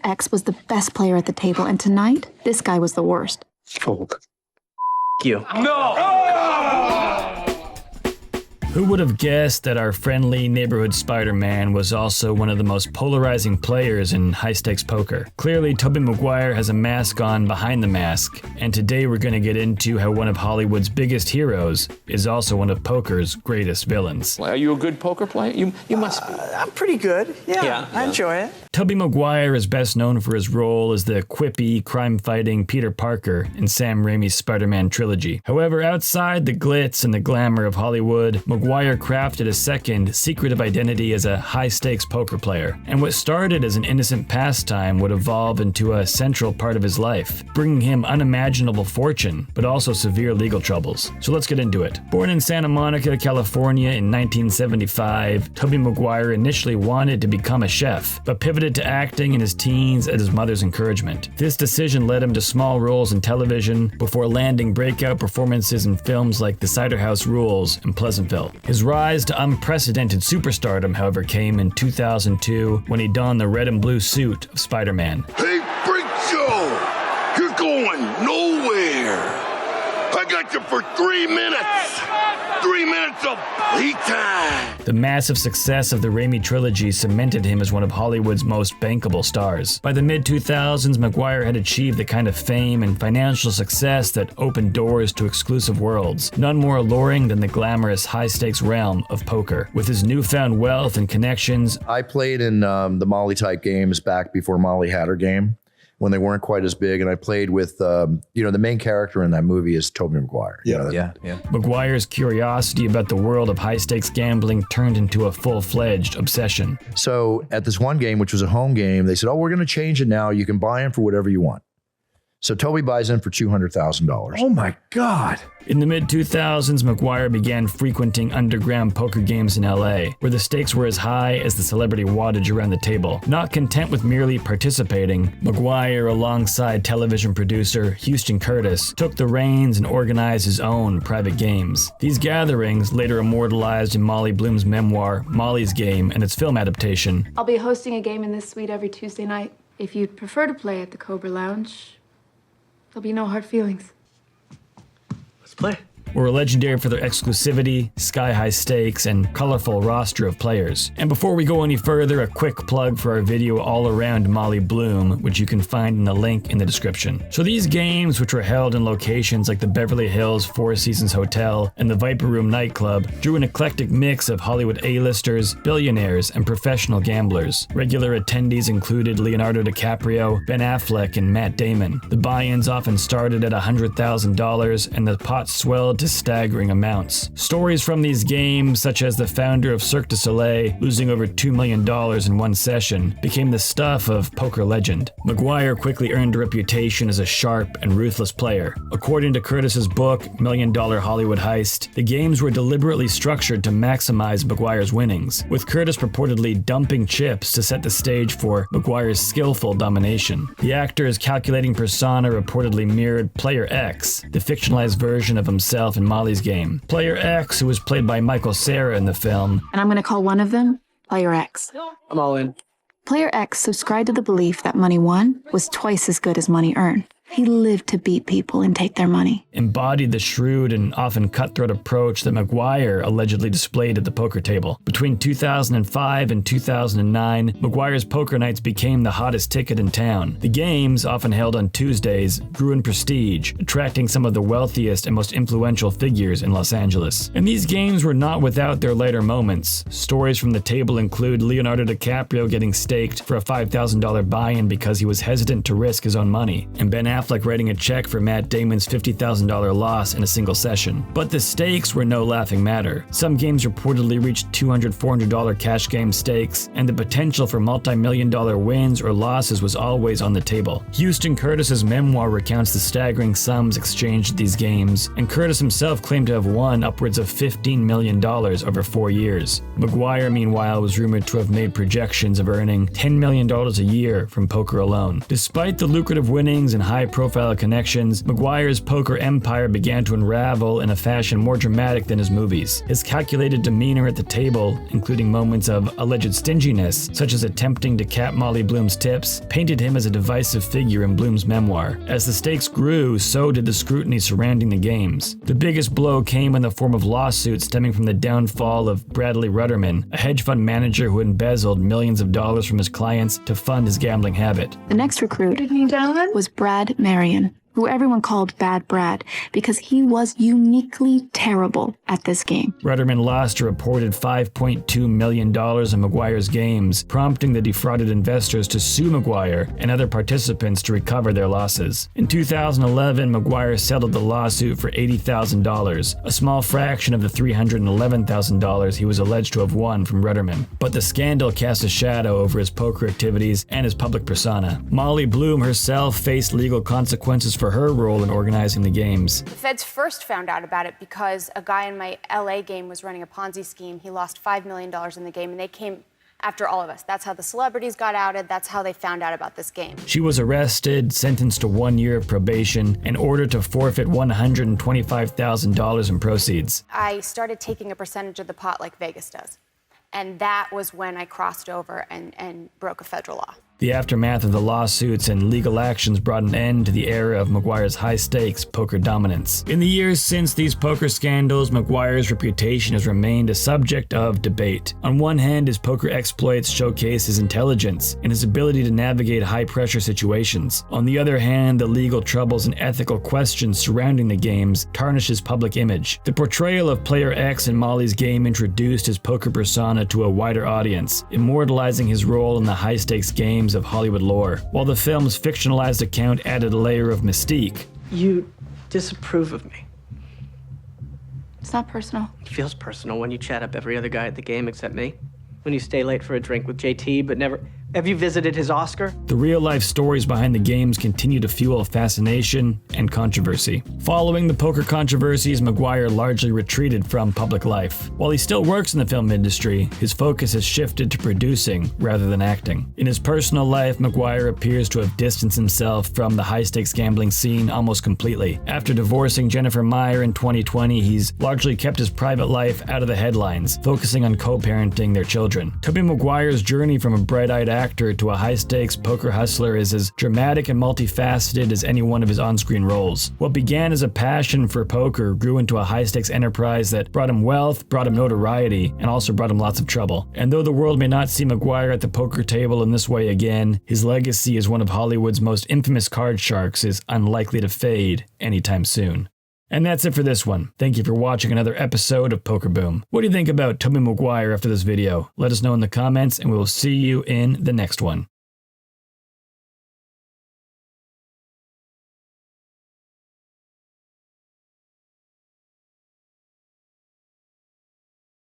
X was the best player at the table, and tonight, this guy was the worst. Fold. You. Who would have guessed that our friendly neighborhood Spider-Man was also one of the most polarizing players in high-stakes poker? Clearly, Tobey Maguire has a mask on behind the mask, and today we're going to get into how one of Hollywood's biggest heroes is also one of poker's greatest villains. Are you a good poker player? You must be. I'm pretty good. Yeah, I enjoy it. Tobey Maguire is best known for his role as the quippy, crime-fighting Peter Parker in Sam Raimi's Spider-Man trilogy. However, outside the glitz and the glamour of Hollywood, Maguire crafted a second, secretive identity as a high-stakes poker player. And what started as an innocent pastime would evolve into a central part of his life, bringing him unimaginable fortune, but also severe legal troubles. So let's get into it. Born in Santa Monica, California in 1975, Tobey Maguire initially wanted to become a chef, but pivoted to acting in his teens at his mother's encouragement. This decision led him to small roles in television before landing breakout performances in films like The Cider House Rules and Pleasantville. His rise to unprecedented superstardom, however, came in 2002 when he donned the red and blue suit of Spider-Man. Hey, Freak Show! You're going nowhere! I got you for 3 minutes! 3 minutes of playtime! The massive success of the Raimi trilogy cemented him as one of Hollywood's most bankable stars. By the mid-2000s, Maguire had achieved the kind of fame and financial success that opened doors to exclusive worlds, none more alluring than the glamorous high-stakes realm of poker. With his newfound wealth and connections, I played in the Molly-type games back before Molly had her game, when they weren't quite as big, and I played with, the main character in that movie is Tobey Maguire. Yeah. Maguire's curiosity about the world of high-stakes gambling turned into a full-fledged obsession. So at this one game, which was a home game, they said, "Oh, we're going to change it now. You can buy in for whatever you want." So Toby buys in for $200,000. Oh my God. In the mid-2000s, Maguire began frequenting underground poker games in LA, where the stakes were as high as the celebrity wattage around the table. Not content with merely participating, Maguire, alongside television producer Houston Curtis, took the reins and organized his own private games. These gatherings, later immortalized in Molly Bloom's memoir, Molly's Game, and its film adaptation. I'll be hosting a game in this suite every Tuesday night. If you'd prefer to play at the Cobra Lounge, there'll be no hard feelings. Let's play. Were legendary for their exclusivity, sky-high stakes, and colorful roster of players. And before we go any further, a quick plug for our video all around Molly Bloom, which you can find in the link in the description. So these games, which were held in locations like the Beverly Hills Four Seasons Hotel and the Viper Room nightclub, drew an eclectic mix of Hollywood A-listers, billionaires, and professional gamblers. Regular attendees included Leonardo DiCaprio, Ben Affleck, and Matt Damon. The buy-ins often started at $100,000, and the pot swelled to staggering amounts. Stories from these games, such as the founder of Cirque du Soleil losing over $2 million in one session, became the stuff of poker legend. Maguire quickly earned a reputation as a sharp and ruthless player. According to Curtis's book, $1 Million Hollywood Heist, the games were deliberately structured to maximize Maguire's winnings, with Curtis purportedly dumping chips to set the stage for Maguire's skillful domination. The actor's calculating persona reportedly mirrored Player X, the fictionalized version of himself in Molly's Game. Player X, who was played by Michael Cera in the film. And I'm going to call one of them Player X. I'm all in. Player X subscribed to the belief that money won was twice as good as money earned. He lived to beat people and take their money. Embodied the shrewd and often cutthroat approach that Maguire allegedly displayed at the poker table. Between 2005 and 2009, Maguire's poker nights became the hottest ticket in town. The games, often held on Tuesdays, grew in prestige, attracting some of the wealthiest and most influential figures in Los Angeles. And these games were not without their lighter moments. Stories from the table include Leonardo DiCaprio getting staked for a $5,000 buy-in because he was hesitant to risk his own money, and Ben Affleck writing a check for Matt Damon's $50,000 loss in a single session. But the stakes were no laughing matter. Some games reportedly reached $200, $400 cash game stakes, and the potential for multi-million-dollar wins or losses was always on the table. Houston Curtis's memoir recounts the staggering sums exchanged at these games, and Curtis himself claimed to have won upwards of $15 million over 4 years. Maguire, meanwhile, was rumored to have made projections of earning $10 million a year from poker alone. Despite the lucrative winnings and high high-profile connections, Maguire's poker empire began to unravel in a fashion more dramatic than his movies. His calculated demeanor at the table, including moments of alleged stinginess, such as attempting to cap Molly Bloom's tips, painted him as a divisive figure in Bloom's memoir. As the stakes grew, so did the scrutiny surrounding the games. The biggest blow came in the form of lawsuits stemming from the downfall of Bradley Rudderman, a hedge fund manager who embezzled millions of dollars from his clients to fund his gambling habit. The next recruit was Brad Marion, who everyone called Bad Brad because he was uniquely terrible at this game. Rudderman lost a reported $5.2 million in Maguire's games, prompting the defrauded investors to sue Maguire and other participants to recover their losses. In 2011, Maguire settled the lawsuit for $80,000, a small fraction of the $311,000 he was alleged to have won from Rudderman. But the scandal cast a shadow over his poker activities and his public persona. Molly Bloom herself faced legal consequences for her role in organizing the games. The feds first found out about it because a guy in my LA game was running a Ponzi scheme. He lost $5 million in the game, and they came after all of us. That's how the celebrities got outed. That's how they found out about this game. She was arrested, sentenced to 1 year of probation, and ordered to forfeit $125,000 in proceeds. I started taking a percentage of the pot like Vegas does. And that was when I crossed over and broke a federal law. The aftermath of the lawsuits and legal actions brought an end to the era of Maguire's high-stakes poker dominance. In the years since these poker scandals, Maguire's reputation has remained a subject of debate. On one hand, his poker exploits showcase his intelligence and his ability to navigate high-pressure situations. On the other hand, the legal troubles and ethical questions surrounding the games tarnish his public image. The portrayal of Player X in Molly's game introduced his poker persona to a wider audience, immortalizing his role in the high-stakes games of Hollywood lore, while the film's fictionalized account added a layer of mystique. You disapprove of me. It's not personal. It feels personal when you chat up every other guy at the game except me. When you stay late for a drink with JT, but never... Have you visited his Oscar? The real-life stories behind the games continue to fuel fascination and controversy. Following the poker controversies, Maguire largely retreated from public life. While he still works in the film industry, his focus has shifted to producing rather than acting. In his personal life, Maguire appears to have distanced himself from the high-stakes gambling scene almost completely. After divorcing Jennifer Meyer in 2020, he's largely kept his private life out of the headlines, focusing on co-parenting their children. Tobey Maguire's journey from a bright-eyed actor to a high-stakes poker hustler is as dramatic and multifaceted as any one of his on-screen roles. What began as a passion for poker grew into a high-stakes enterprise that brought him wealth, brought him notoriety, and also brought him lots of trouble. And though the world may not see Maguire at the poker table in this way again, his legacy as one of Hollywood's most infamous card sharks is unlikely to fade anytime soon. And that's it for this one. Thank you for watching another episode of Poker Boom. What do you think about Tobey Maguire after this video? Let us know in the comments, and we will see you in the next one.